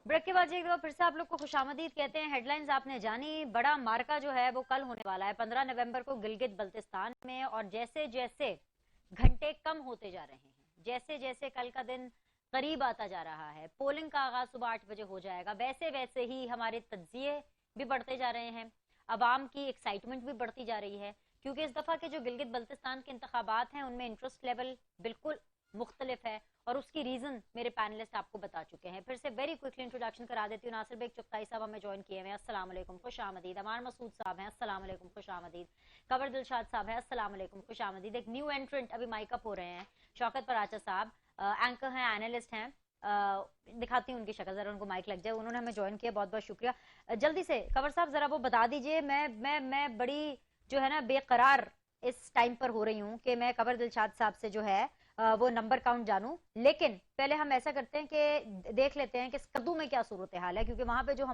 Break के बाद एक बार फिर से आप लोग को खुशामदीद कहते हैं। हेडलाइंस आपने जानी, बड़ा मार्का जो है वो कल होने वाला है 15 नवंबर को गिलगित बल्तिस्तान में। और जैसे जैसे घंटे कम होते जा रहे हैं, जैसे जैसे कल का दिन करीब आता जा रहा है, पोलिंग का आगाज सुबह 8 बजे हो जाएगा, वैसे वैसे ही हमारे तज्जिए भी बढ़ते जा रहे हैं, अवाम की एक्साइटमेंट भी बढ़ती जा रही है। क्योंकि इस दफा के जो गिलगित बल्तिस्तान के इंतखाबात हैं उनमें इंटरेस्ट लेवल बिल्कुल मुख्तलिफ है और उसकी रीजन मेरे पैनलिस्ट आपको बता चुके हैं। फिर से वेरी क्विकली इंट्रोडक्शन करा देती हूँ। नासिर बेग चुगताई साहब हमें ज्वाइन किए हैं, अस्सलाम वालेकुम, खुश आमदीद। अमार मसूद साहब हैं, अस्सलाम वालेकुम, खुश आमदीद। कवर दिलशाद साहब हैं, अस्सलाम वालेकुम, खुश आमदीद। एक न्यू एंट्रेंट अभी माइक अप हो रहे हैं, शौकत पराचा साहब, एंकर हैं, एनालिस्ट हैं, दिखाती हूँ उनकी शक्ल, जरा उनको माइक लग जाए, उन्होंने हमें ज्वाइन किया, बहुत बहुत शुक्रिया। जल्दी से कवर साहब जरा वो बता दीजिए। मैं बड़ी जो है ना बेकरार इस टाइम पर हो रही हूँ कि मैं कवर दिलशाद साहब से जो है वो नंबर काउंट जानूं, लेकिन पहले हम ऐसा करते हैं कि देख लेते हैं कि स्कर्दू में क्या सूरत हाल है, क्योंकि वहां पे जो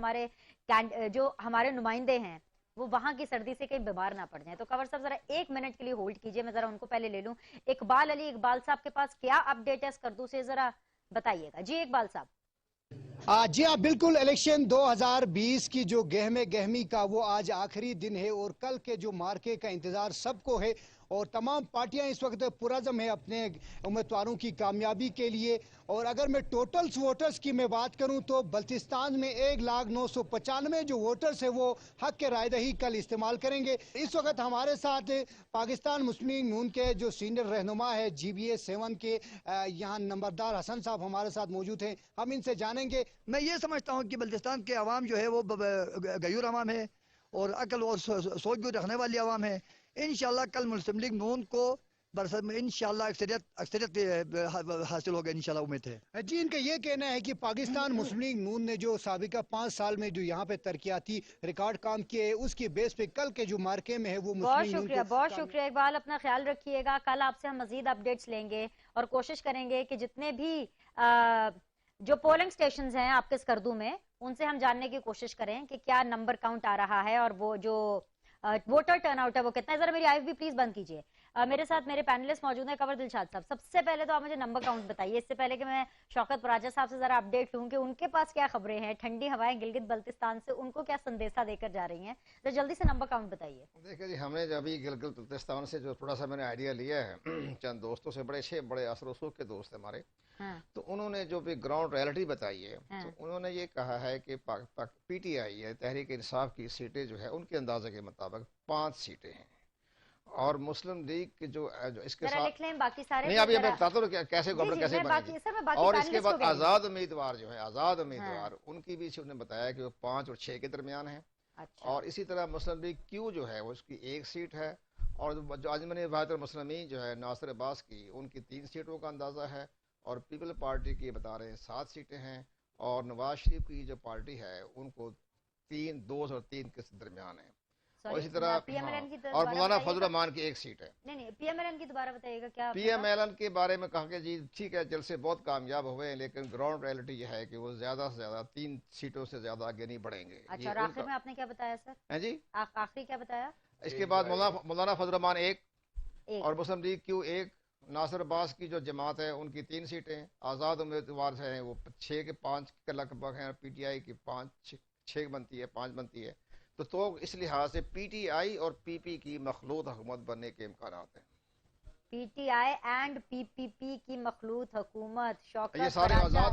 हमारे नुमाइंदे हैं वो वहां की सर्दी से कहीं बीमार ना पड़ जाए। तो कवर साहब जरा 1 मिनट के लिए होल्ड कीजिए, मैं जरा उनको पहले ले लूं। इकबाल अली, इकबाल साहब के पास क्या अपडेट है स्कर्दू से, जरा बताइएगा जी इकबाल साहब। जी हाँ, बिल्कुल। इलेक्शन 2020 की जो गहमे गहमी का वो आज आखिरी दिन है और कल के जो मार्के का इंतजार सबको है और तमाम पार्टियां इस वक्त पुरज़म है अपने उम्मीदवारों की कामयाबी के लिए। और अगर मैं टोटल वोटर्स की मैं बात करूं तो बल्तिस्तान में 1,995 जो वोटर्स है वो हक के रायदही कल इस्तेमाल करेंगे। इस वक्त हमारे साथ पाकिस्तान मुस्लिम लीग नून के जो सीनियर रहनुमा है GBA 7 के यहाँ नंबरदार हसन साहब हमारे साथ मौजूद हैं, हम इनसे जानेंगे। मैं ये समझता हूँ कि बल्तिस्तान के अवाम जो है वो गयूर अवाम है और अकल और सोच भी रखने वाली अवाम है। इंशाल्लाह कल मुस्लिम लीग नून को बरसत में इंशाल्लाह अक्सरियत हासिल होगा, इंशाल्लाह उम्मीद है। जी, इनका ये कहना है कि पाकिस्तान मुस्लिम लीग नून ने जो साबिका 5 साल में जो यहाँ पे तरक्याती रिकॉर्ड काम किए है उसकी बेस पे कल के जो मार्के में है वो बहुत शुक्रिया, बहुत शुक्रिया इकबाल, अपना ख्याल रखिएगा। कल आपसे हम मजीद अपडेट्स लेंगे और कोशिश करेंगे कि जितने भी जो पोलिंग स्टेशन हैं आपके स्कर्दू में उनसे हम जानने की कोशिश करें कि क्या नंबर काउंट आ रहा है और वो जो वोटर टर्नआउट है वो कितना है। जरा मेरी आईएफ भी प्लीज बंद कीजिए। मेरे साथ मेरे पैनलिस्ट मौजूद हैं, कवर दिलशाद साहब। सबसे पहले तो आप मुझे नंबर काउंट बताइए, इससे पहले कि मैं शौकत पराचा साहब से जरा अपडेट लूं कि उनके पास क्या खबरें हैं, ठंडी हवाएं गिलगित बल्तिस्तान से उनको क्या संदेशा देकर जा रही हैं। तो जल्दी से नंबर काउंट बताइए। देखिए जी, हमने जब अभी गिलगित बल्तिस्तान से जो थोड़ा सा मैंने आइडिया लिया है चंद दोस्तों से, बड़े असर रसूख के दोस्त हमारे, तो उन्होंने जो भी ग्राउंड रियलिटी बताई है, तो उन्होंने ये कहा है कि PTI है, तहरीक इंसाफ की सीटें जो है उनके अंदाजे के मुताबिक 5 सीटें हैं और मुस्लिम लीग के जो इसके साथ लिख लें बाकी सारे नहीं, अभी मैं बताता हूँ कैसे गवर्नमेंट कैसे बनेगी। और इसके बाद आजाद उम्मीदवार जो है, आजाद उम्मीदवार उनकी भी उन्होंने बताया कि वो 5 और 6 के दरमियान है। अच्छा। और इसी तरह मुस्लिम लीग क्यू जो है उसकी 1 सीट है और जो अजमन वाहिद मुस्लिमीन जो है नासिर अब्बास की, उनकी 3 सीटों का अंदाजा है। और पीपल पार्टी की बता रहे हैं 7 सीटें हैं और नवाज शरीफ की जो पार्टी है उनको 2 और 3 के दरमियान है। और इसी तरह और मौलाना फजल रहमान की 1 सीट है। नहीं, PMLN की दोबारा बताइएगा क्या। PMLN के बारे में कहा कि जी ठीक है, जलसे बहुत कामयाब हुए हैं लेकिन ग्राउंड रियलिटी ये है कि वो ज्यादा से ज्यादा 3 सीटों से ज्यादा आगे नहीं बढ़ेंगे। अच्छा, और आखिर में आपने क्या बताया सर? है जी, आखिरी क्या बताया? इसके बाद मौलाना फजल रहमान 1 और मुस्लिम लीग क्यू 1, नासिर अब्बास की जो जमात है उनकी 3 सीटें, आज़ाद उम्मीदवार हैं वो 6 के 5 के लगभग हैं, PTI की 6 बनती है, 5 बनती है। तो इस लिहाज से PTI और PP की मखलूत हुकूमत बनने के इम्कान हैं। PTI एंड PPP की मखलूत हुकूमत। ये सारे आजाद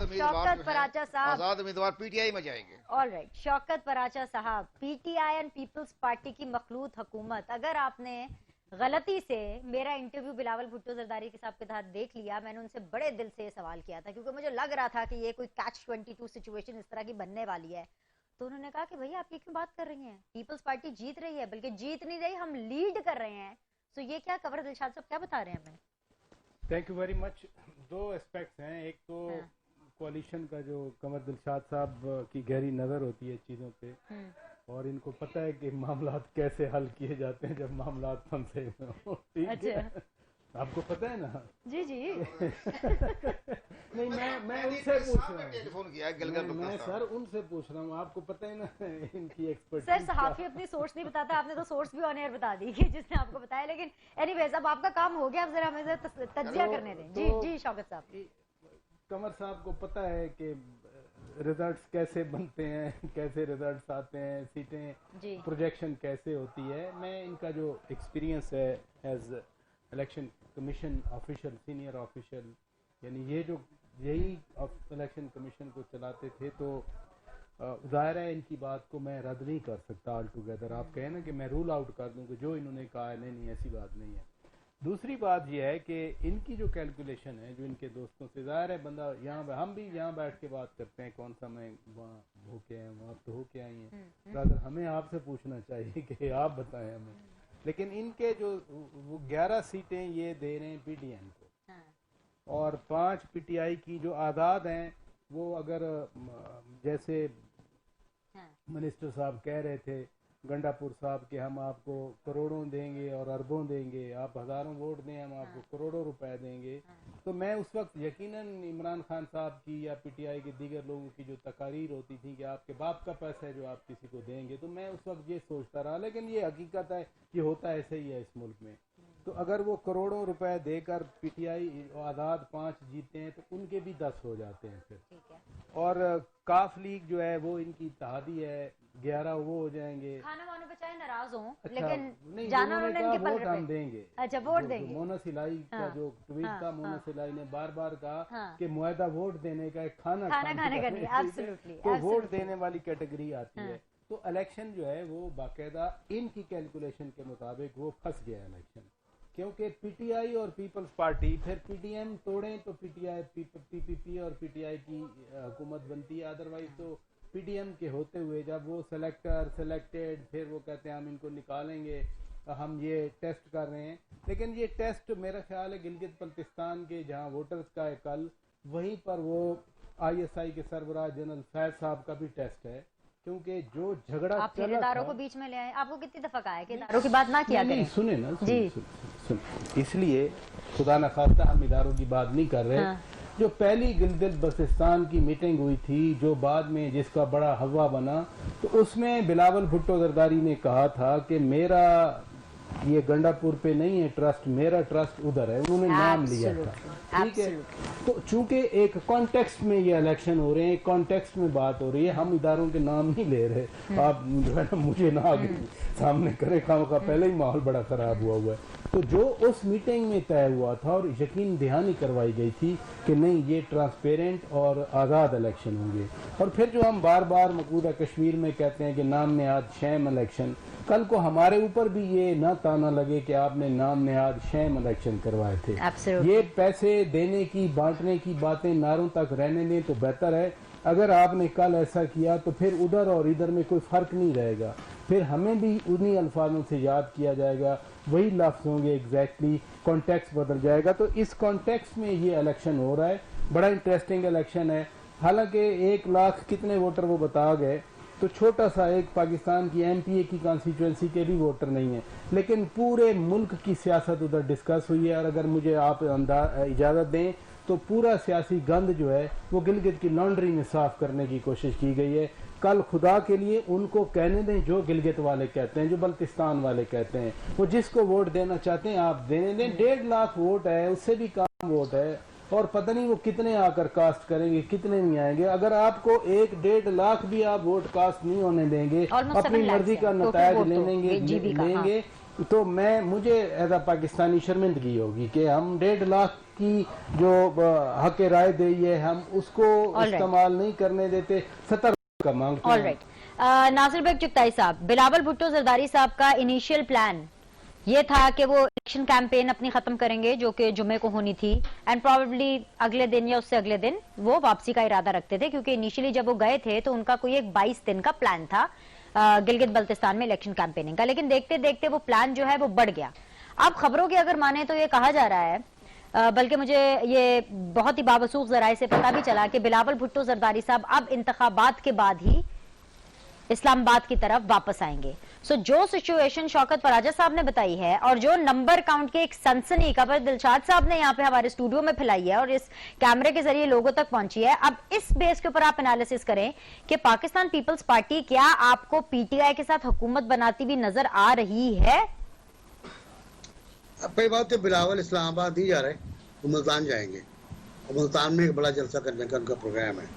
पराचा साहब, आजाद उम्मीदवार PTI में जाएंगे। ऑलराइट, शौकत पराचा साहब, PTI एंड पीपल्स पार्टी की मखलूत हुकूमत। अगर आपने गलती से मेरा इंटरव्यू बिलावल भुट्टो जरदारी के साहब के साथ देख लिया, मैंने उनसे बड़े दिल से सवाल किया था क्योंकि मुझे लग रहा था कि ये कोई catch-22 सिचुएशन इस तरह की बनने वाली है। तो उन्होंने कहा कि भैया आप ये क्यों बात कर रही हैं, पीपल्स पार्टी जीत रही है, बल्कि जीत नहीं रही, हम लीड कर रहे हैं। तो ये क्या कवर दिलशाद साहब क्या बता रहे हैं हमें? Thank you very much. 2 aspects हैं, एक तो कोalition का जो कमर दिलशाद साहब की गहरी नजर होती है चीजों पे और इनको पता है कि मामलात कैसे हल किए जाते हैं जब मामलात फंसे हो। ठीक है, आपको पता है ना? जी जी। نہیں میں ان سے پوچھ رہا ہوں، ٹیلیفون کیا گلگت میں سر ان سے پوچھ رہا ہوں، آپ کو پتہ ہے نا ان کی ایکسپرٹ. سر صحافی اپنی سورس نہیں بتاتا، آپ نے تو سورس بھی آن ایئر بتا دی کہ جس نے آپ کو بتایا. لیکن اینی ویز اب آپ کا کام ہو گیا، اب ذرا ہمیں تجزیہ کرنے دیں. جی جی شوکت صاحب. قمر صاحب کو پتہ ہے کہ ریزلٹس کیسے بنتے ہیں، کیسے ریزلٹس آتے ہیں، سیٹیں پروجیکشن کیسے ہوتی ہے. میں ان کا جو ایکسپیرینس ہے as election commission official, senior official, یعنی یہ جو یہی الیکشن کمیشن کو چلاتے تھے، تو ظاہر ہے ان کی بات کو میں رد نہیں کر سکتا آل ٹوگیدر. آپ کہیں نا کہ میں رول آؤٹ کر دوں کہ جو انہوں نے کہا ہے، نہیں ایسی بات نہیں ہے. دوسری بات یہ ہے کہ ان کی جو کیلکولیشن ہے، جو ان کے دوستوں سے، ظاہر ہے بندہ یہاں ہم بھی یہاں بیٹھ کے بات کرتے ہیں کون سا میں وہاں ہو کے آئے ہوں، آپ تو ہو کے آئی ہیں، اگر ہمیں آپ سے پوچھنا چاہیے کہ آپ بتائیں ہمیں. لیکن ان کے جو وہ 11 سیٹیں یہ دے رہے ہیں پی ڈی ایم کو، اور 5 پی ٹی آئی کی جو آداد ہیں وہ اگر جیسے منسٹر صاحب کہہ رہے تھے گنڈا پور صاحب کہ ہم آپ کو کروڑوں دیں گے اور اربوں دیں گے، آپ ہزاروں ووٹ دیں ہم آپ کو کروڑوں روپے دیں گے، تو میں اس وقت یقیناً عمران خان صاحب کی یا پی ٹی آئی کے دیگر لوگوں کی جو تقاریر ہوتی تھی کہ آپ کے باپ کا پیسہ ہے جو آپ کسی کو دیں گے، تو میں اس وقت یہ سوچتا رہا. لیکن یہ حقیقت ہے، یہ ہوتا ایسے ہی ہے اس ملک میں. تو اگر وہ کروڑوں روپے دے کر پی ٹی آئی آزاد 5 جیتے ہیں تو ان کے بھی 10 ہو جاتے ہیں پھر. اور کاف لیگ جو ہے وہ ان کی اتحادی ہے، 11 وہ ہو جائیں گے. کھانا وانا پہ چاہے ناراض ہوں لیکن جانا انہوں نے ان کے ووٹ ہم دیں گے. اچھا ووٹ دیں گے. مونا سلائی کا جو ٹویٹ تھا، مونا سلائی نے بار بار کہا کہ معاہدہ ووٹ دینے کا ایک کھانا کھانے کا نہیں، تو ووٹ دینے والی کیٹیگری آتی ہے. تو الیکشن جو ہے وہ باقاعدہ ان کی کیلکولیشن کے مطابق وہ پھنس گیا الیکشن، کیونکہ پی ٹی آئی اور پیپلز پارٹی پھر پی ٹی ایم توڑیں تو پی ٹی آئی پی پی پی اور پی ٹی آئی کی حکومت بنتی ہے. ادروائز تو پی ڈی ایم کے ہوتے ہوئے جب وہ سلیکٹڈ پھر وہ کہتے ہیں ہم ان کو نکالیں گے، ہم یہ ٹیسٹ کر رہے ہیں. لیکن یہ ٹیسٹ میرا خیال ہے گلگت بلتستان کے جہاں ووٹرز کا ہے کل، وہیں پر وہ آئی ایس آئی کے سربراہ جنرل فیض صاحب کا بھی ٹیسٹ ہے، کیونکہ جو جھگڑا آپ پھر اداروں کو بیچ میں لے آئے. آپ کو کتنی دفعہ کہا ہے کہ اداروں کی بات نہ کیا کریں؟ سنیں نا جی، اس لیے خدا نخواستہ ہم اداروں کی بات نہیں کر رہے. جو پہلی گلگت بلتستان کی میٹنگ ہوئی تھی جو بعد میں جس کا بڑا ہوا بنا، تو اس میں بلاول بھٹو زرداری نے کہا تھا کہ میرا یہ گنڈا پور پہ نہیں ہے ٹرسٹ، میرا ٹرسٹ ادھر ہے. انہوں نے نام لیا تھا، ٹھیک ہے. تو چونکہ ایک کانٹیکسٹ میں یہ الیکشن ہو رہے ہیں، ایک کانٹیکسٹ میں بات ہو رہی ہے، ہم اداروں کے نام نہیں لے رہے. آپ جو ہے نا مجھے نہ آگے سامنے کرے، خواہ پہلے ہی ماحول بڑا خراب ہوا ہے. تو جو اس میٹنگ میں طے ہوا تھا اور یقین دہانی کروائی گئی تھی کہ نہیں یہ ٹرانسپیرنٹ اور آزاد الیکشن ہوں گے. اور پھر جو ہم بار بار مقبوضہ کشمیر میں کہتے ہیں کہ نام نہاد شیم الیکشن، کل کو ہمارے اوپر بھی یہ نہ تانا لگے کہ آپ نے نام نہاد شیم الیکشن کروائے تھے. یہ پیسے دینے کی بانٹنے کی باتیں نعروں تک رہنے دیں تو بہتر ہے. اگر آپ نے کل ایسا کیا تو پھر ادھر اور ادھر میں کوئی فرق نہیں رہے گا، پھر ہمیں بھی انہی الفاظوں سے یاد کیا جائے گا، وہی لفظ ہوں گے ایگزیکٹلی، کانٹیکسٹ بدل جائے گا. تو اس کانٹیکسٹ میں یہ الیکشن ہو رہا ہے، بڑا انٹرسٹنگ الیکشن ہے. حالانکہ 1 لاکھ کتنے ووٹر وہ بتا گئے، تو چھوٹا سا ایک پاکستان کی ایم پی اے کی کانسٹیچوئنسی کے بھی ووٹر نہیں ہیں، لیکن پورے ملک کی سیاست ادھر ڈسکس ہوئی ہے. اور اگر مجھے آپ اجازت دیں تو پورا سیاسی گند جو ہے وہ گلگت کی لانڈری میں صاف کرنے کی کوشش کی گئی ہے. کل خدا کے لیے ان کو کہنے دیں جو گلگت والے کہتے ہیں، جو بلتستان والے کہتے ہیں، وہ جس کو ووٹ دینا چاہتے ہیں آپ دینے دیں. 1.5 لاکھ ووٹ ہے، اس سے بھی کم ووٹ ہے، اور پتہ نہیں وہ کتنے آ کر کاسٹ کریں گے، کتنے نہیں آئیں گے. اگر آپ کو 1.5 لاکھ بھی آپ ووٹ کاسٹ نہیں ہونے دیں گے، اپنی مرضی کا نتائج لیں گے، تو مجھے ایز اے پاکستانی شرمندگی ہوگی کہ ہم 1.5 لاکھ کی جو حق رائے دی ہے ہم اس کو استعمال نہیں کرنے دیتے. 70 کا مانگتے ہیں. ناصر بیگ چغتائی صاحب، بلاول بھٹو زرداری صاحب کا انیشیل پلان یہ تھا کہ وہ الیکشن کیمپین اپنی ختم کریں گے جو کہ جمعے کو ہونی تھی، اینڈ پروبیبلی اگلے دن یا اس سے اگلے دن وہ واپسی کا ارادہ رکھتے تھے، کیونکہ انیشیلی جب وہ گئے تھے تو ان کا کوئی ایک 22 دن کا پلان تھا گلگت بلتستان میں الیکشن کیمپیننگ کا. لیکن دیکھتے دیکھتے وہ پلان جو ہے وہ بڑھ گیا. اب خبروں کی اگر مانیں تو یہ کہا جا رہا ہے، بلکہ مجھے یہ بہت ہی بابسوخ ذرائع سے پتہ بھی چلا کہ بلاول بھٹو زرداری صاحب اب انتخابات کے بعد ہی اسلام آباد کی طرف واپس آئیں گے. सो जो सिचुएशन शौकत फराजा साहब ने बताई है और जो नंबर काउंट की एक सनसनी खबर दिलशाद साहब ने यहाँ पे हमारे स्टूडियो में फैलाई है और इस कैमरे के जरिए लोगों तक पहुंची है, अब इस बेस के ऊपर आप एनालिसिस करें कि पाकिस्तान पीपल्स पार्टी क्या आपको पीटीआई के साथ हुकूमत बनाती हुई नजर आ रही है? अब पहली बात तो बिलावल इस्लामाबाद नहीं जा रहे, वो मुल्तान जाएंगे और मुल्तान में एक बड़ा जलसा करने का उनका प्रोग्राम है।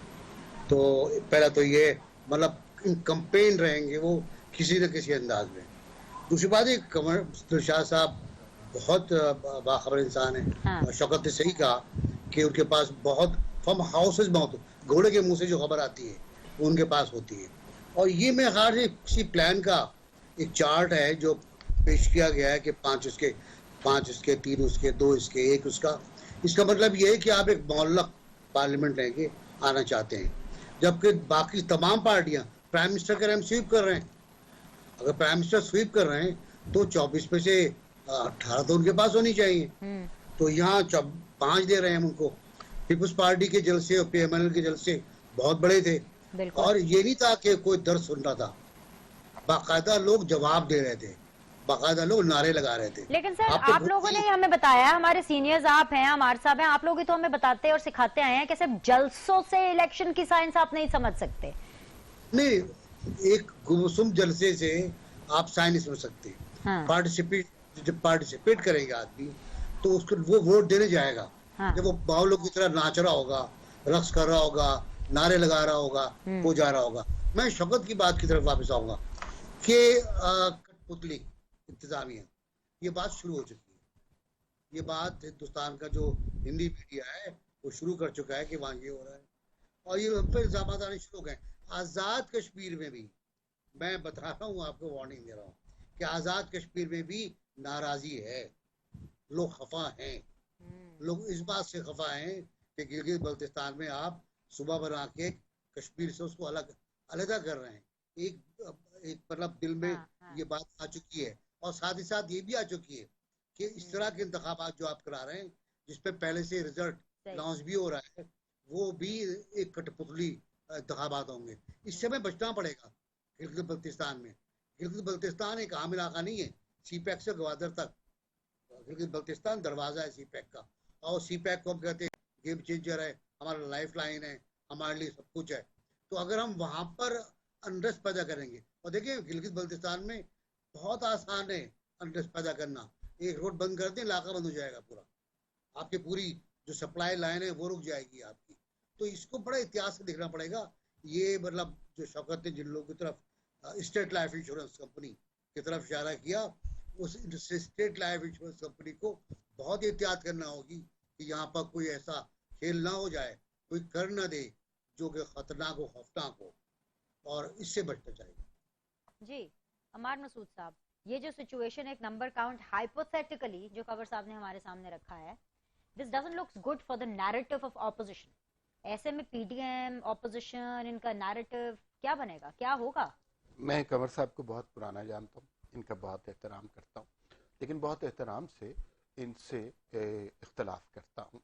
तो पहला तो ये मतलब कंपेन रहेंगे वो किसी न किसी अंदाज में। दूसरी बात है कमर दिलशाद साहब बहुत बाखबर इंसान है। हाँ। और शौकत ने सही कहा कि उनके पास बहुत फर्म हाउसेज बहुत, घोड़े के मुंह से जो खबर आती है वो उनके पास होती है। और ये मेरे ख्याल से किसी प्लान का एक चार्ट है जो पेश किया गया है कि 5 उसके 3 उसके 2 इसके 1 उसका। इसका मतलब ये है कि आप एक मौलक पार्लियामेंट लेके आना चाहते हैं, जबकि बाकी तमाम पार्टियां प्राइम मिनिस्टर के हम स्वीप कर रहे हैं। अगर प्राइम मिनिस्टर स्वीप कर रहे हैं तो 24 में से 18 तो उनके पास होनी चाहिए। तो यहाँ 5 दे रहे हैं हम उनको। पीपल्स पार्टी के जलसे और पीएमएल के जलसे बहुत बड़े थे और ये नहीं था कि कोई दर्द सुन रहा था, बाकायदा लोग जवाब दे रहे थे, बाकायदा लोग नारे लगा रहे थे। लेकिन सर आप लोगों ने हमें बताया, हमारे सीनियर्स आप हैं, हमारे साहब हैं, आप लोग ही तो हमें बताते और सिखाते आए हैं कि सिर्फ जलसों से इलेक्शन की साइंस आप नहीं समझ सकते। नहीं, एक गुमसुम जलसे से आप साइन नहीं समझ सकते। हाँ। जब पार्टिसिपेट करेगा आदमी तो उसको वो वोट देने जाएगा। हाँ। जब वो बाउलों की तरह नाच रहा होगा, रक्स कर रहा होगा, नारे लगा रहा होगा, वो जा रहा होगा। मैं शौकत की बात की तरफ वापस आऊंगा कि कठपुतली इंतजामिया, ये बात शुरू हो चुकी है। ये बात हिंदुस्तान का जो हिंदी मीडिया है वो शुरू कर चुका है कि वहाँ ये हो रहा है और ये उन पर इल्जाम आने शुरू हो गए। आज़ाद कश्मीर में भी मैं बता रहा हूँ, आपको वार्निंग दे रहा हूँ कि आज़ाद कश्मीर में भी नाराजी है, लोग खफा हैं। लोग इस बात से खफा हैं कि गिलगित बल्तिस्तान में आप सुबह बना के कश्मीर से उसको अलग कर रहे हैं। एक मतलब दिल में ये बात आ चुकी है और साथ ही साथ ये भी आ चुकी है कि इस तरह के इंतखाबात जो आप करा रहे हैं जिसपे पहले से रिजल्ट अनाउंस भी हो रहा है, वो भी एक कठपुतली इंतखाबात होंगे। इससे हमें बचना पड़ेगा। गिलगित बल्तिस्तान में, गिलगित बल्तिस्तान एक आम इलाका नहीं है, सीपैक से गवादर तक गिलगित बल्तिस्तान दरवाजा है सीपैक का। और सीपैक को हम कहते हैं गेम चेंजर है, हमारा लाइफ लाइन है, हमारे लिए सब कुछ है। तो अगर हम वहां पर अनरेस्ट पैदा करेंगे, और देखिए गिलगित बल्तिस्तान में बहुत आसान है अनरेस्ट पैदा करना, एक रोड बंद कर दें इलाका बंद हो जाएगा पूरा, आपकी पूरी जो सप्लाई लाइन है वो रुक जाएगी आपकी। तो इसको बड़ा इतिहास से देखना पड़ेगा। ये मतलब जो शौकत ने जिन लोगों की तरफ स्टेट लाइफ इंश्योरेंस कंपनी की तरफ इशारा किया, उस स्टेट लाइफ इंश्योरेंस कंपनी को बहुत एहतियात करना होगी कि यहाँ पर कोई ऐसा खेल ना हो जाए, कोई कर ना दे जो कि खतरनाक हो, खौफनाक हो, और इससे बचना चाहिए। जी अमार मसूद साहब, ये जो सिचुएशन एक नंबर काउंट हाइपोथेटिकली जो खबर साहब ने हमारे सामने रखा है, this doesn't looks good for the narrative of opposition. ऐसे में पीडीएम ऑपोजिशन इनका नैरेटिव क्या बनेगा, क्या होगा? मैं कंवर साहब को बहुत पुराना जानता हूँ, इनका बहुत एहतराम करता हूँ, लेकिन बहुत एहतराम से इनसे इख्तलाफ करता हूँ।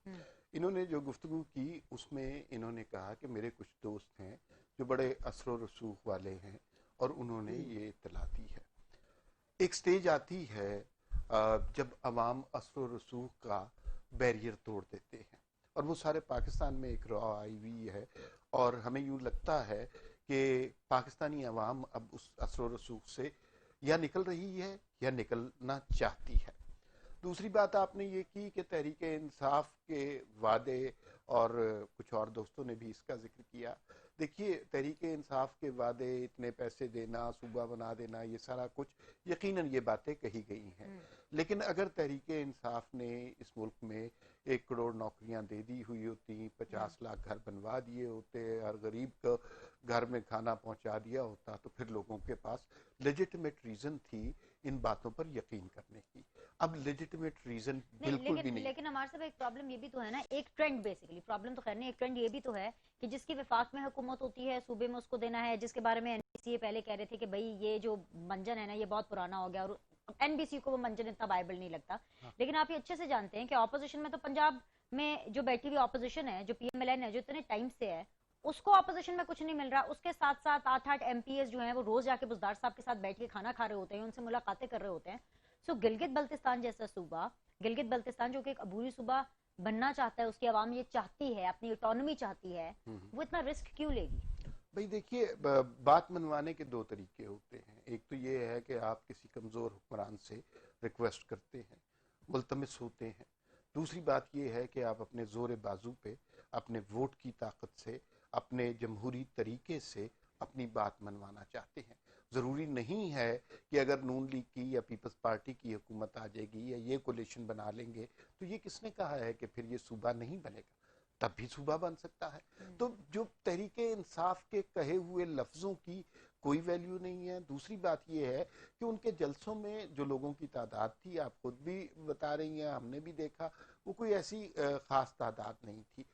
इन्होंने जो गुफ्तगू की उसमें इन्होंने कहा कि मेरे कुछ दोस्त हैं जो बड़े असर व रसूख वाले हैं और उन्होंने ये इत्तला दी है। एक स्टेज आती है जब अवाम असर व रसूख का बैरियर तोड़ देते हैं और वो सारे पाकिस्तान में एक रॉ आई हुई है और हमें यूँ लगता है कि पाकिस्तानी अवाम अब उस असर व रसूख से या निकल रही है या निकलना चाहती है। दूसरी बात आपने ये की कि तहरीक इंसाफ के वादे, और कुछ और दोस्तों ने भी इसका जिक्र किया। देखिए, तहरीक इंसाफ के वादे, इतने पैसे देना, सूबा बना देना, ये सारा कुछ यकीनन ये बातें कही गई हैं, लेकिन अगर तहरीक इंसाफ ने इस मुल्क में 1 करोड़ नौकरियां दे दी हुई होती, 50 लाख घर बनवा दिए होते, हर गरीब को घर में खाना पहुंचा दिया होता, तो फिर लोगों के पास लेजिटिमेट रीजन थी इन बातों पर यकीन करने की। अब लेजिटिमेट रीजन बिल्कुल भी नहीं। लेकिन हमारे साथ एक प्रॉब्लम ये भी तो है ना, एक ट्रेंड, बेसिकली प्रॉब्लम तो खैर नहीं, एक ट्रेंड ये भी तो है कि जिसकी विफाक में हुकूमत होती है सूबे में उसको देना है, जिसके बारे में एनबीसी पहले कह रहे थे कि भाई ये जो मंजन है ना ये बहुत पुराना हो गया, और एनबीसी को वो मंजन इतना बाइबल नहीं लगता। लेकिन आप ये अच्छे से जानते हैं कि ऑपोजिशन में तो पंजाब में जो बैठी हुई ऑपोजिशन है, जो पीएमएलएन है, जो इतने टाइम से है, اس کو اپوزیشن میں کچھ نہیں مل رہا, اس کے ساتھ ساتھ 8 MPs جو ہیں وہ روز جا کے بزدار صاحب کے ساتھ بیٹھ کے کھانا کھا رہے ہوتے ہیں, ان سے ملاقاتیں کر رہے ہوتے ہیں. سو گلگت بلتستان جیسا صوبہ, گلگت بلتستان جو کہ ایک عبوری صوبہ بننا چاہتا ہے, اس کی عوام یہ چاہتی ہے, اپنی اٹانومی چاہتی ہے, وہ اتنا رسک کیوں لے گی؟ بھئی دیکھیے, بات منوانے کے دو طریقے ہوتے ہیں. ایک تو یہ ہے کہ آپ کسی کمزور حکمران سے ریکویسٹ کرتے ہیں, ملتمس ہوتے ہیں. دوسری بات یہ ہے کہ آپ اپنے زور بازو پہ, اپنے ووٹ کی طاقت سے, اپنے جمہوری طریقے سے اپنی بات منوانا چاہتے ہیں. ضروری نہیں ہے کہ اگر نون لیگ کی یا پیپلز پارٹی کی حکومت آ جائے گی یا یہ کولیشن بنا لیں گے تو یہ کس نے کہا ہے کہ پھر یہ صوبہ نہیں بنے گا؟ تب بھی صوبہ بن سکتا ہے. تو جو تحریک انصاف کے کہے ہوئے لفظوں کی کوئی ویلیو نہیں ہے. دوسری بات یہ ہے کہ ان کے جلسوں میں جو لوگوں کی تعداد تھی, آپ خود بھی بتا رہی ہیں, ہم نے بھی دیکھا, وہ کوئی ایسی خاص تعداد نہیں تھی.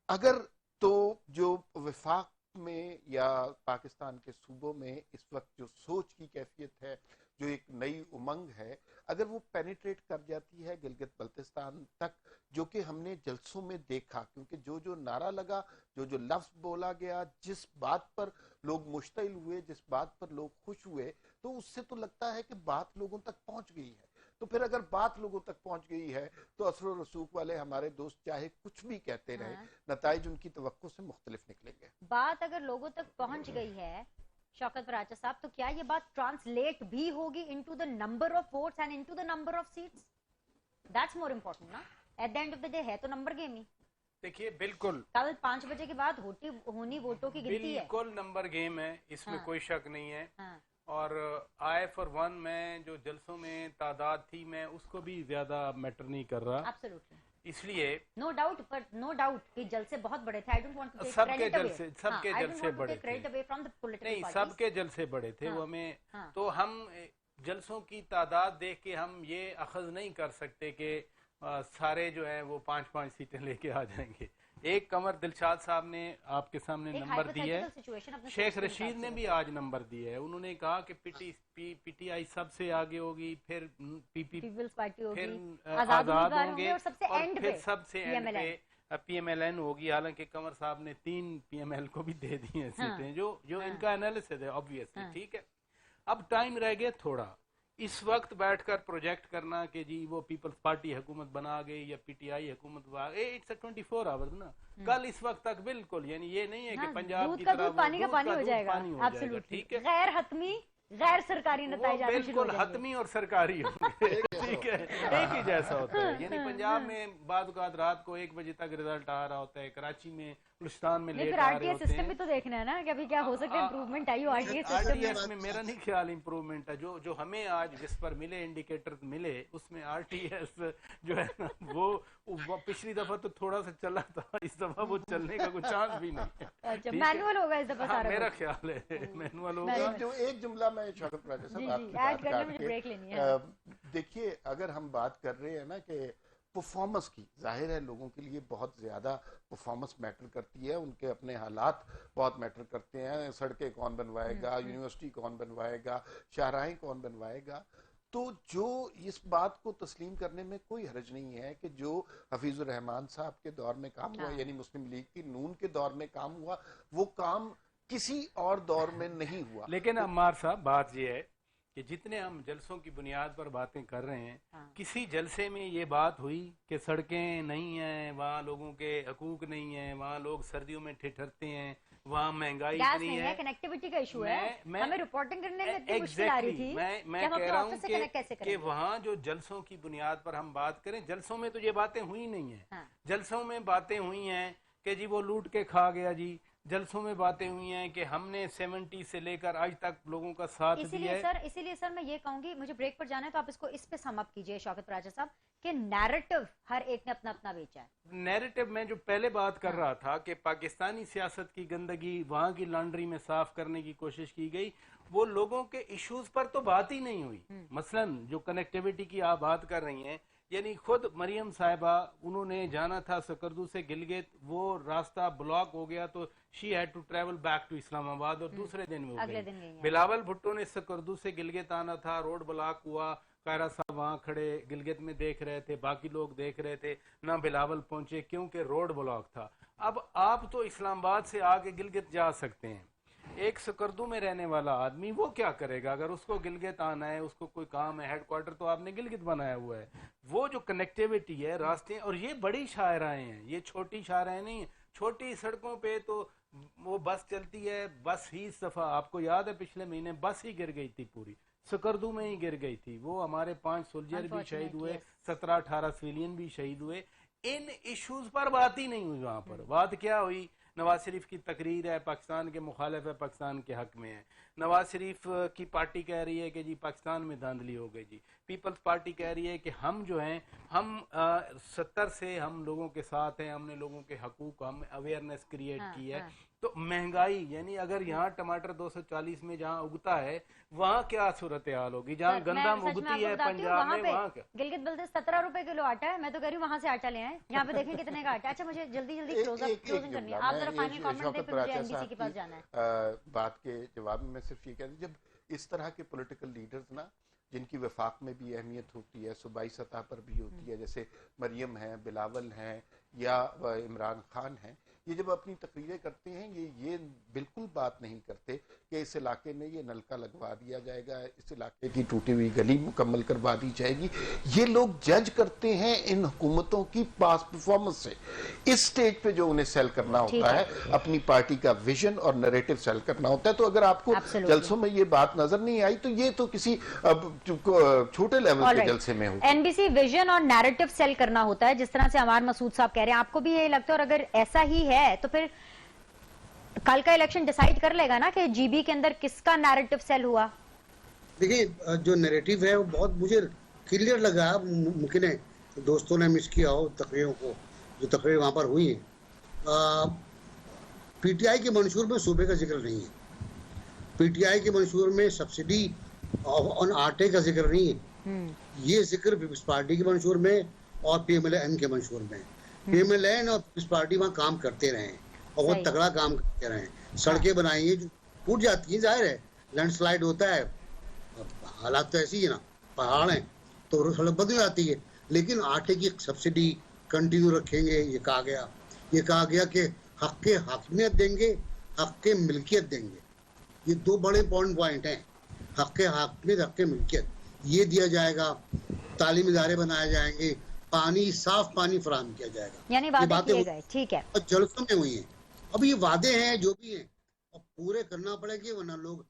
اگر تو جو وفاق میں یا پاکستان کے صوبوں میں اس وقت جو سوچ کی کیفیت ہے, جو ایک نئی امنگ ہے, اگر وہ پینیٹریٹ کر جاتی ہے گلگت بلتستان تک, جو کہ ہم نے جلسوں میں دیکھا, کیونکہ جو نعرہ لگا, جو لفظ بولا گیا, جس بات پر لوگ مشتعل ہوئے, جس بات پر لوگ خوش ہوئے, تو اس سے تو لگتا ہے کہ بات لوگوں تک پہنچ گئی ہے. تو پھر اگر بات لوگوں تک پہنچ گئی ہے تو اثر و رسوخ والے ہمارے دوست چاہے کچھ بھی کہتے رہے, نتائج ان کی توقع سے مختلف نکلیں گے. بات اگر لوگوں تک پہنچ گئی ہے شوکت پراچا صاحب, تو کیا یہ بات ٹرانسلیٹ بھی ہوگی into the number of votes and into the number of seats? That's more important نا. At the end of the day ہے تو نمبر گیم ہی. دیکھیے بالکل کل 5 بجے کے بعد ہونی ووٹوں کی گنتی ہے, بالکل نمبر گیم ہے, اس میں کوئی شک نہیں ہے. اور آئی فار ون میں جو جلسوں میں تعداد تھی, میں اس کو بھی زیادہ میٹر نہیں کر رہا, اس لیے نو ڈاؤٹ, پر نو ڈاؤٹ کہ جلسے بہت بڑے تھے. سب کے جلسے بڑے تھے, نہیں سب کے جلسے بڑے تھے. وہ ہمیں تو ہم جلسوں کی تعداد دیکھ کے ہم یہ اخذ نہیں کر سکتے کہ سارے جو ہیں وہ 5 سیٹیں لے کے آ جائیں گے. ایک قمر دلشاد صاحب نے آپ کے سامنے نمبر دیا ہے, شیخ رشید نے بھی آج نمبر دیا ہے. انہوں نے کہا کہ پی ٹی آئی سب سے آگے ہوگی, پھر پھر آزاد ہوں گے, اور پھر سب سے اینڈ پہ پی ایم ایل این ہوگی. حالانکہ قمر صاحب نے 3 پی ایم ایل کو بھی دے دی ہیں سیٹیں, جو ان کا انالیسس ہے آبویسلی. ٹھیک ہے, اب ٹائم رہ گیا تھوڑا. اس وقت بیٹھ کر پروجیکٹ کرنا کہ جی وہ پیپلز پارٹی حکومت بنا گئی یا پی ٹی آئی حکومت بنا گئی, اٹس 24 آورز نا. کل اس وقت تک بالکل, یعنی یہ نہیں ہے کہ پنجاب کی طرح پانی کا پانی ہو جائے گا. ٹھیک ہے, غیر حتمی غیر سرکاری نتائج بالکل حتمی اور سرکاری ٹھیک ہے, ایک ہی جیسا ہوتا ہے. یعنی پنجاب میں بعض اوقات رات کو 1 بجے تک رزلٹ آ رہا ہوتا ہے, کراچی میں بلوچستان میں لیٹ آ رہے ہوتے ہیں. سسٹم بھی تو دیکھنا ہے نا کہ ابھی کیا ہو سکتا ہے, امپروومنٹ آئی ہو آر ٹی ایس میں. میرا نہیں خیال امپروومنٹ ہے. جو ہمیں آج جس پر ملے انڈیکیٹر ملے, اس میں آر ٹی ایس جو ہے نا وہ پچھلی دفعہ تو تھوڑا سا چلا تھا, اس دفعہ وہ چلنے کا کوئی چانس بھی نہیں. مینوئل ہوگا اس دفعہ سارا, میرا خیال ہے مینوئل ہوگا. جو ایک جملہ میں شوکت پراچا صاحب آپ کی بات کاٹ کے, دیکھیے اگر ہم بات کر رہے ہیں نا کہ پرفارمنس کی, ظاہر ہے لوگوں کے لیے بہت زیادہ پرفارمنس میٹر کرتی ہے, ان کے اپنے حالات بہت میٹر کرتے ہیں. سڑکیں کون بنوائے گا, یونیورسٹی کون بنوائے گا, شاہراہیں کون بنوائے گا. تو جو اس بات کو تسلیم کرنے میں کوئی حرج نہیں ہے کہ جو حفیظ الرحمان صاحب کے دور میں کام ہوا, یعنی مسلم لیگ کی نون کے دور میں کام ہوا, وہ کام کسی اور دور میں نہیں ہوا. لیکن عمار صاحب بات یہ ہے کہ جتنے ہم جلسوں کی بنیاد پر باتیں کر رہے ہیں, کسی جلسے میں یہ بات ہوئی کہ سڑکیں نہیں ہیں, وہاں لوگوں کے حقوق نہیں ہیں, وہاں لوگ سردیوں میں ٹھٹھرتے ہیں, وہاں مہنگائی اتنی ہے, کنیکٹیوٹی کا ایشو ہے, ہمیں رپورٹنگ کرنے میں اتنی مشکل آ رہی تھی. میں کہہ رہا ہوں کہ وہاں جو جلسوں کی بنیاد پر ہم بات کریں, جلسوں میں تو یہ باتیں ہوئی نہیں ہیں. جلسوں میں باتیں ہوئی ہیں کہ جی وہ لوٹ کے کھا گیا جی, جلسوں میں باتیں ہوئی ہیں کہ ہم نے 70 سے لے کر آج تک لوگوں کا ساتھ دیا ہے. اسی لیے سر میں یہ کہوں گی, مجھے بریک پر جانا ہے تو آپ اس کو اس پہ سم اپ کیجئے شوکت پراچا صاحب, کہ نیریٹو ہر ایک نے اپنا اپنا بیچا ہے. نیریٹو میں جو پہلے بات کر رہا تھا کہ پاکستانی سیاست کی گندگی وہاں کی لانڈری میں صاف کرنے کی کوشش کی گئی, وہ لوگوں کے ایشوز پر تو بات ہی نہیں ہوئی. مثلاً جو کنیکٹیویٹی کی آپ بات کر رہی ہیں, یعنی خود مریم صاحبہ انہوں نے جانا تھا سکردو سے گلگت, وہ راستہ بلاک ہو گیا تو she had to travel back to Islamabad, اور دوسرے دن وہ گئی. بلاول بھٹو نے سکردو سے گلگت آنا تھا, روڈ بلاک ہوا, कायरा साहब वहाँ खड़े गिलगित में देख रहे थे, बाकी लोग देख रहे थे, ना बिलावल पहुंचे क्योंकि रोड ब्लॉक था। अब आप तो इस्लामाबाद से आके गिलगित जा सकते हैं, एक सकरदू में रहने वाला आदमी वो क्या करेगा? अगर उसको गिलगित आना है, उसको कोई काम है, हेडक्वार्टर तो आपने गिलगित बनाया हुआ है, वो जो कनेक्टिविटी है रास्ते, और ये बड़ी शाहराएं हैं, ये छोटी शाहराएं नहीं है। छोटी सड़कों पे तो वो बस चलती है, बस ही सफ़ा, आपको याद है पिछले महीने बस ही गिर गई थी, पूरी सकरदू में ही गिर गई थी, वो हमारे 5 सोल्जर भी शहीद हुए, 17-18 सिविलियन भी शहीद हुए। इन इश्यूज पर बात ही नहीं हुई। वहां पर बात क्या हुई? नवाज शरीफ की तकरीर है, पाकिस्तान के मुखालिफ है, पाकिस्तान के हक में है। नवाज शरीफ की पार्टी कह रही है कि जी पाकिस्तान में धांधली हो गई जी। पीपल्स पार्टी कह रही है कि हम जो हैं, हम 70 से हम लोगों के साथ हैं, हमने लोगों के हकूक, हम अवेयरनेस क्रिएट की है। तो महंगाई, यानी अगर यहाँ टमाटर 240 में जहाँ उगता है, वहाँ क्या सूरत हाल होगी? जहाँ गंदम उगती है पंजाब में, वहाँ क्या? गिलगित बल्तिस्तान 17 रुपए किलो आटा है। मैं तो कह रही हूँ वहाँ से आटा ले आए, यहाँ पे देखें कितने का आटा। अच्छा, मुझे जल्दी क्लोजिंग करनी है, आप जरा फाइनल कमेंट दें, फिर मुझे एनबीसी के पास जाना है। बात के जवाब में सिर्फ ये कह दूं, जब इस तरह के पॉलिटिकल लीडर्स ना, जिनकी वफाक में भी अहमियत होती है, सूबाई सतह पर भी होती है, जैसे मरियम है, बिलावल हैं या इमरान खान हैं, ये जब अपनी तकरीरें करते हैं, ये बिल्कुल बात नहीं करते कि इस इलाके में ये नलका लगवा दिया जाएगा, इस इलाके की टूटी हुई गली मुकम्मल करवा दी जाएगी। ये लोग जज करते हैं इन हुकूमतों की पास परफॉर्मेंस से। इस स्टेज पे जो उन्हें सेल करना होता है, अपनी पार्टी का विजन और नैरेटिव सेल करना होता है। तो अगर आपको जलसों में ये बात नजर नहीं आई, तो ये तो किसी छोटे लेवल के जलसे में हो। एनबीसी विजन और नैरेटिव सेल करना होता है, जिस तरह से अमार मसूद साहब कह रहे हैं। आपको भी यही लगता है? और अगर ऐसा ही है तो फिर कल का इलेक्शन डिसाइड कर लेगा ना कि जीबी के अंदर किसका नैरेटिव सेल हुआ? देखिए, जो नैरेटिव है वो बहुत मुझे क्लियर लगा। मुमकिन है दोस्तों ने मिस किया हो तकरीरों को, जो तकरीर वहां पर हुई है। पीटीआई के मंशूर में सूबे का जिक्र नहीं है, पीटीआई के मंशूर में सब्सिडी ऑन आटे का जिक्र नहीं है। ये जिक्र पीपल्स पार्टी के मंशूर में और पीएमएलएन के मंशूर में। पीएमएलएन और पीपल्स पार्टी वहाँ काम करते रहे और बहुत तगड़ा काम करते रहे। सड़कें बनाई हैं जो टूट जाती हैं, जाहिर है लैंडस्लाइड होता है, हालात तो ऐसी है ना, पहाड़ हैं तो सड़क बदल जाती है। लेकिन आटे की सब्सिडी कंटिन्यू रखेंगे, ये कहा गया। ये कहा गया कि हक के हाकिमियत देंगे, हक के मिल्कियत देंगे। ये दो बड़े इंपॉर्टेंट पॉइंट हैं, हक के हाकिमियत, हक के मिल्कियत, ये दिया जाएगा। तालीमी इदारे बनाए जाएंगे, पानी, साफ पानी फराहम किया जाएगा। यानी वादे किए गए, ठीक है, और जलसों में हुई हैं। अब ये वादे हैं जो भी हैं, और पूरे करना पड़ेगा, वरना लोग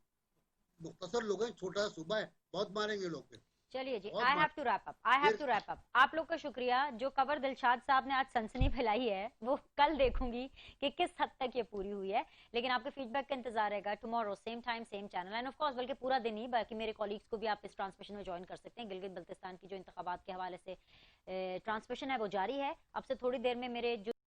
मुख्तसर लोग हैं, छोटा सूबा है, बहुत मारेंगे लोग फिर। चलिए जी, I have to wrap up. आप लोग का शुक्रिया। जो खबर दिलशाद साहब ने आज सनसनी फैलाई है, वो कल देखूंगी कि किस हद तक ये पूरी हुई है। लेकिन आपके फीडबैक का इंतजार रहेगा tomorrow, same time same channel, end of course बल्कि पूरा दिन ही, बाकी मेरे कॉलीग्स को भी आप इस ट्रांसमिशन में ज्वाइन कर सकते हैं। गिलगित बल्तिस्तान की जो इंतखाबात के हवाले से ट्रांसमिशन है वो जारी है। अब से थोड़ी देर में मेरे जो